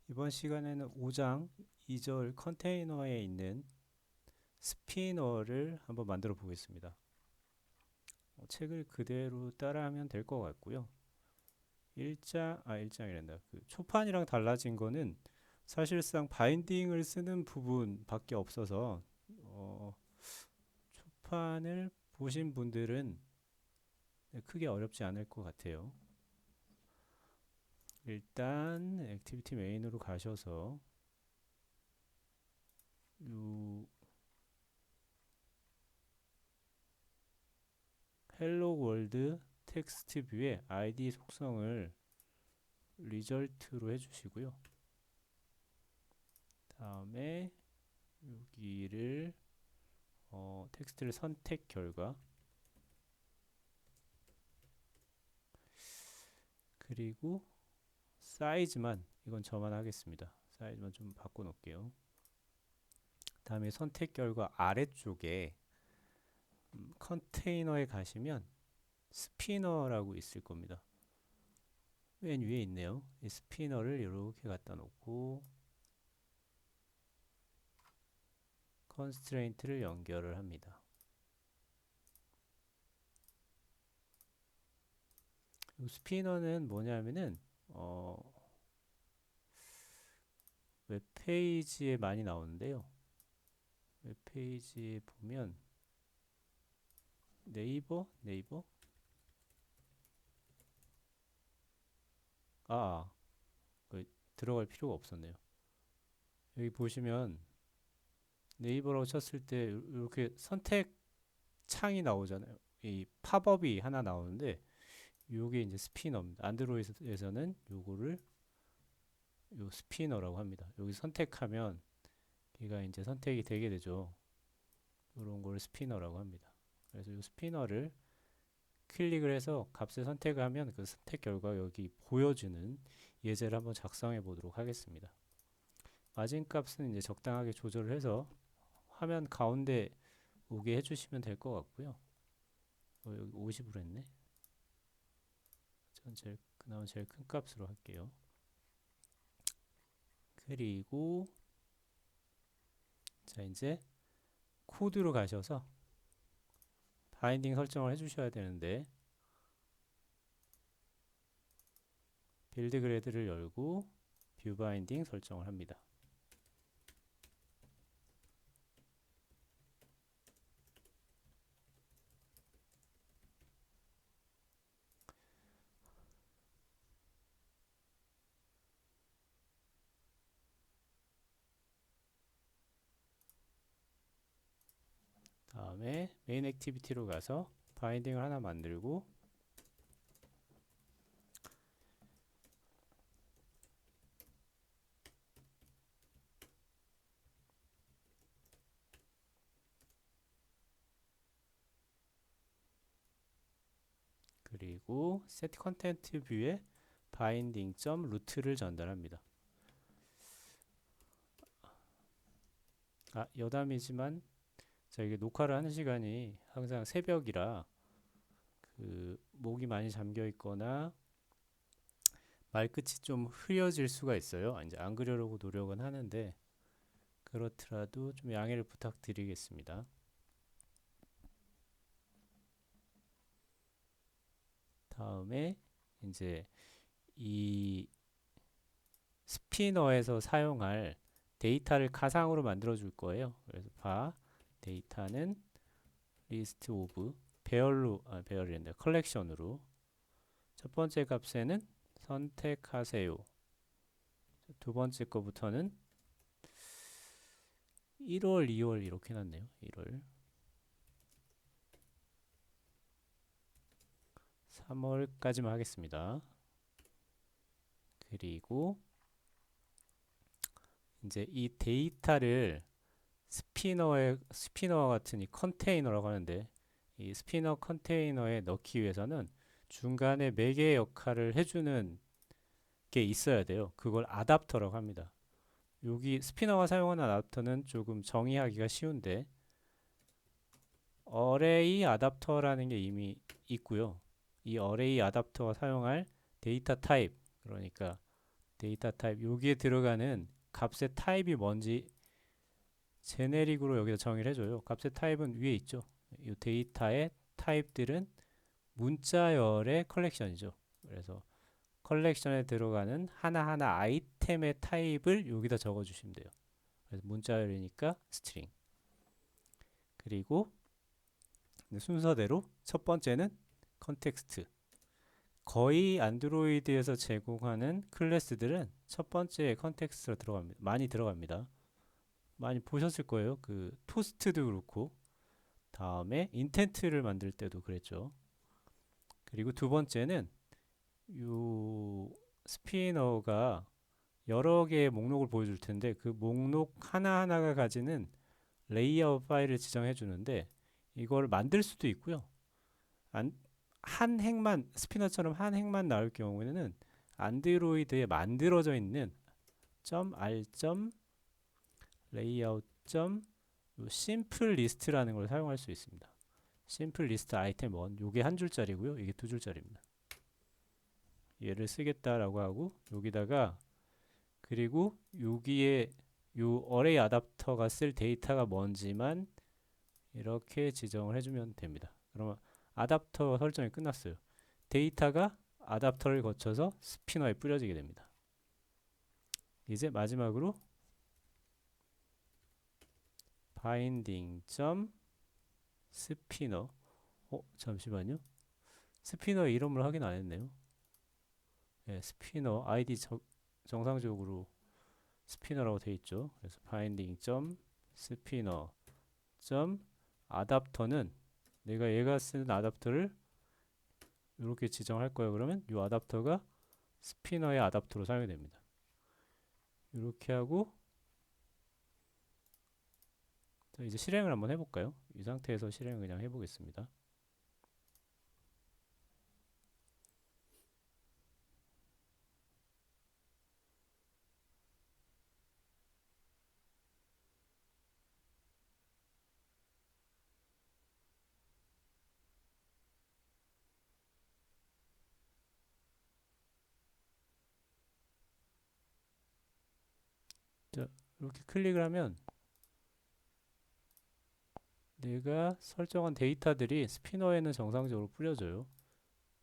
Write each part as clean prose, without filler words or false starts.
이번 시간에는 5장 2절 컨테이너에 있는 스피너를 한번 만들어 보겠습니다. 책을 그대로 따라하면 될 것 같고요. 1장이란다. 그 초판이랑 달라진 거는 사실상 바인딩을 쓰는 부분밖에 없어서 초판을 보신 분들은 크게 어렵지 않을 것 같아요. 일단 액티비티 메인으로 가셔서 요 헬로 월드 텍스트 뷰의 아이디 속성을 리절트로 해주시고요. 다음에 여기를 텍스트를 선택 결과 그리고 사이즈만 이건 저만 하겠습니다. 사이즈만 좀 바꿔 놓을게요. 다음에 선택 결과 아래쪽에 컨테이너에 가시면 스피너라고 있을 겁니다. 맨 위에 있네요. 이 스피너를 이렇게 갖다 놓고 컨스트레인트를 연결을 합니다. 이 스피너는 뭐냐면은 웹페이지에 많이 나오는데요. 웹페이지에 보면 네이버? 아, 그 들어갈 필요가 없었네요. 여기 보시면 네이버라고 쳤을 때 이렇게 선택 창이 나오잖아요. 이 팝업이 하나 나오는데 요게 이제 스피너입니다. 안드로이드에서는 요거를 요 스피너라고 합니다. 여기 선택하면 얘가 이제 선택이 되게 되죠. 이런 걸 스피너라고 합니다. 그래서 이 스피너를 클릭을 해서 값을 선택하면 그 선택 결과 여기 보여주는 예제를 한번 작성해 보도록 하겠습니다. 마진 값은 이제 적당하게 조절을 해서 화면 가운데 오게 해주시면 될 것 같고요. 여기 50으로 했네. 전 그나마 제일 큰 값으로 할게요. 그리고 자 이제 코드로 가셔서 바인딩 설정을 해주셔야 되는데 빌드 그래드를 열고 뷰 바인딩 설정을 합니다. 다음에 메인 액티비티로 가서 바인딩을 하나 만들고 그리고 set 컨텐트 뷰에 바인딩 점 루트를 전달합니다. 여담이지만 이게 녹화를 하는 시간이 항상 새벽이라 그 목이 많이 잠겨 있거나 말끝이 좀 흐려질 수가 있어요. 이제 안 그러려고 노력은 하는데 그렇더라도 좀 양해를 부탁드리겠습니다. 다음에 이제 이 스피너에서 사용할 데이터를 가상으로 만들어 줄 거예요. 그래서 데이터는 리스트 오브 배열이란다. 컬렉션으로 첫 번째 값에는 선택하세요. 두 번째 거부터는 1월, 2월 이렇게 해놨네요. 1월, 3월까지만 하겠습니다. 그리고 이제 이 데이터를 스피너와 같은 이 컨테이너라고 하는데 이 스피너 컨테이너에 넣기 위해서는 중간에 매개 역할을 해주는 게 있어야 돼요. 그걸 아답터라고 합니다. 여기 스피너가 사용하는 아답터는 조금 정의하기가 쉬운데 어레이 아답터라는 게 이미 있고요. 이 어레이 아답터가 사용할 데이터 타입 그러니까 데이터 타입 여기에 들어가는 값의 타입이 뭔지 제네릭으로 여기다 정의를 해줘요. 값의 타입은 위에 있죠. 이 데이터의 타입들은 문자열의 컬렉션이죠. 그래서 컬렉션에 들어가는 하나하나 아이템의 타입을 여기다 적어주시면 돼요. 그래서 문자열이니까 스트링. 그리고 순서대로 첫 번째는 컨텍스트. 거의 안드로이드에서 제공하는 클래스들은 첫 번째 컨텍스트로 들어갑니다. 많이 들어갑니다. 많이 보셨을 거예요. 그 토스트도 그렇고 다음에 인텐트를 만들 때도 그랬죠. 그리고 두 번째는 요 스피너가 여러 개의 목록을 보여줄 텐데 그 목록 하나하나가 가지는 레이아웃 파일을 지정해 주는데 이걸 만들 수도 있고요. 한 행만 스피너처럼 한 행만 나올 경우에는 안드로이드에 만들어져 있는 .r. 레이아웃. 심플 리스트라는 걸 사용할 수 있습니다. 심플 리스트 아이템 1 요게 한 줄짜리고요. 이게 두 줄짜리입니다. 얘를 쓰겠다라고 하고 여기다가 그리고 여기에 요 어레이 어댑터가 쓸 데이터가 뭔지만 이렇게 지정을 해주면 됩니다. 그러면 어댑터 설정이 끝났어요. 데이터가 어댑터를 거쳐서 스피너에 뿌려지게 됩니다. 이제 마지막으로 binding. 스피너. 잠시만요. 스피너 이름을 확인 안 했네요. 네, 스피너 아이디 정상적으로 스피너라고 되어 있죠. 그래서 binding. 스피너. 어댑터는 내가 얘가 쓰는 어댑터를 이렇게 지정할 거예요. 그러면 이 어댑터가 스피너의 어댑터로 사용이 됩니다. 이렇게 하고 자, 이제 실행을 한번 해볼까요? 이 상태에서 실행을 그냥 해보겠습니다. 자, 이렇게 클릭을 하면 내가 설정한 데이터들이 스피너에는 정상적으로 뿌려져요.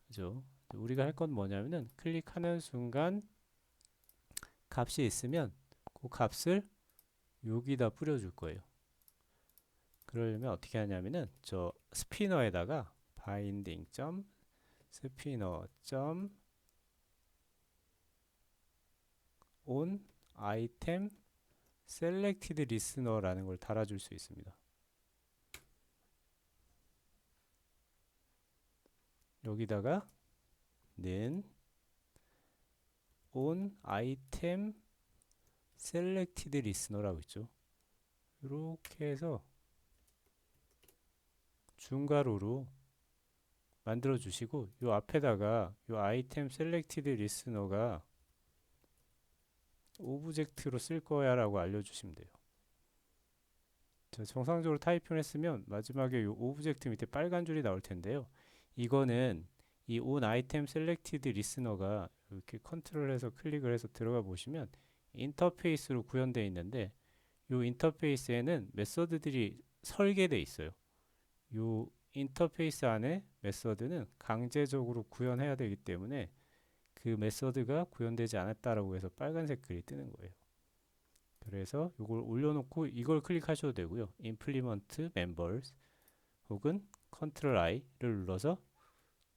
그죠? 우리가 할 건 뭐냐면은 클릭하는 순간 값이 있으면 그 값을 여기다 뿌려줄 거예요. 그러려면 어떻게 하냐면은 저 스피너에다가 binding. 스피너. on item selected listener라는 걸 달아줄 수 있습니다. 여기다가 는 on item selected listener라고 있죠. 이렇게 해서 중괄호로 만들어 주시고 요 앞에다가 요 item selected listener가 오브젝트로 쓸 거야 라고 알려주시면 돼요. 자, 정상적으로 타이핑을 했으면 마지막에 요 오브젝트 밑에 빨간 줄이 나올 텐데요. 이거는 이 on item selected listener가 이렇게 컨트롤해서 클릭을 해서 들어가 보시면 인터페이스로 구현되어 있는데 요 인터페이스에는 메서드들이 설계되어 있어요. 요 인터페이스 안에 메서드는 강제적으로 구현해야 되기 때문에 그 메서드가 구현되지 않았다라고 해서 빨간색 글이 뜨는 거예요. 그래서 이걸 올려놓고 이걸 클릭하셔도 되고요. implement members 혹은 Ctrl I를 눌러서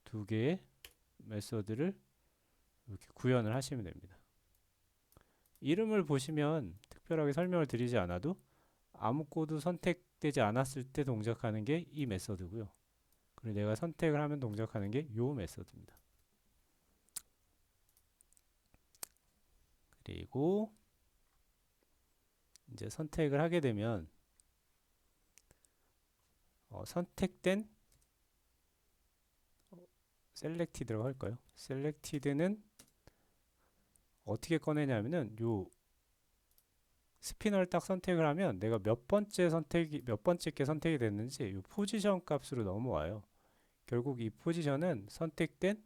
두 개의 메서드를 이렇게 구현을 하시면 됩니다. 이름을 보시면 특별하게 설명을 드리지 않아도 아무 코드 선택되지 않았을 때 동작하는 게 이 메서드고요. 그리고 내가 선택을 하면 동작하는 게 이 메서드입니다. 그리고 이제 선택을 하게 되면 선택된 selected라고 할까요? selected는 어떻게 꺼내냐면은 요 스피너를 딱 선택을 하면 내가 몇 번째 게 선택이 됐는지 요 포지션 값으로 넘어와요. 결국 이 포지션은 선택된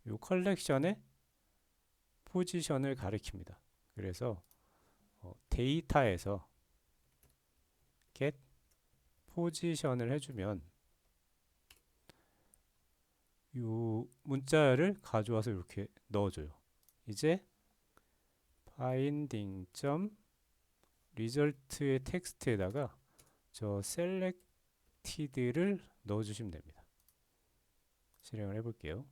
요 컬렉션의 포지션을 가리킵니다. 그래서 데이터에서 get 포지션을 해주면 이 문자를 가져와서 이렇게 넣어줘요. 이제 binding result의 텍스트에다가 저 selected를 넣어주시면 됩니다. 실행을 해볼게요.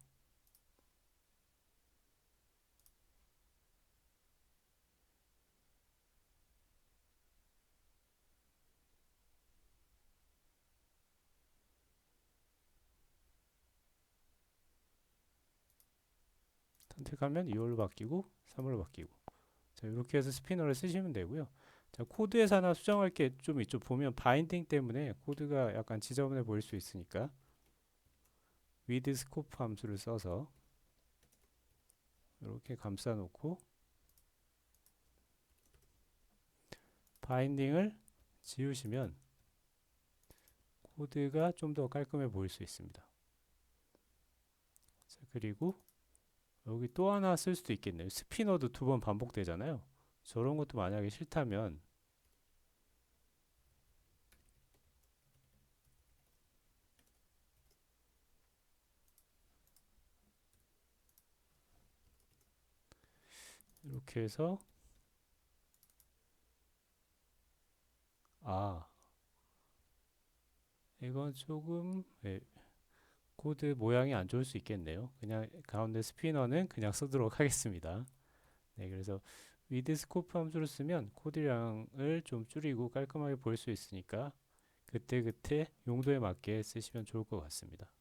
선택하면 2월로 바뀌고 3월로 바뀌고. 자, 이렇게 해서 스피너를 쓰시면 되고요. 자, 코드에서 하나 수정할 게 좀 있죠. 보면 바인딩 때문에 코드가 약간 지저분해 보일 수 있으니까 with scope 함수를 써서 이렇게 감싸 놓고 바인딩을 지우시면 코드가 좀 더 깔끔해 보일 수 있습니다. 자, 그리고 여기 또 하나 쓸 수도 있겠네요. 스피너도 2번 반복되잖아요. 저런 것도 만약에 싫다면 이렇게 해서 이건 조금 코드 모양이 안 좋을 수 있겠네요. 그냥 가운데 스피너는 그냥 쓰도록 하겠습니다. 네, 그래서 with scope 함수를 쓰면 코드량을 좀 줄이고 깔끔하게 보일 수 있으니까 그때그때 용도에 맞게 쓰시면 좋을 것 같습니다.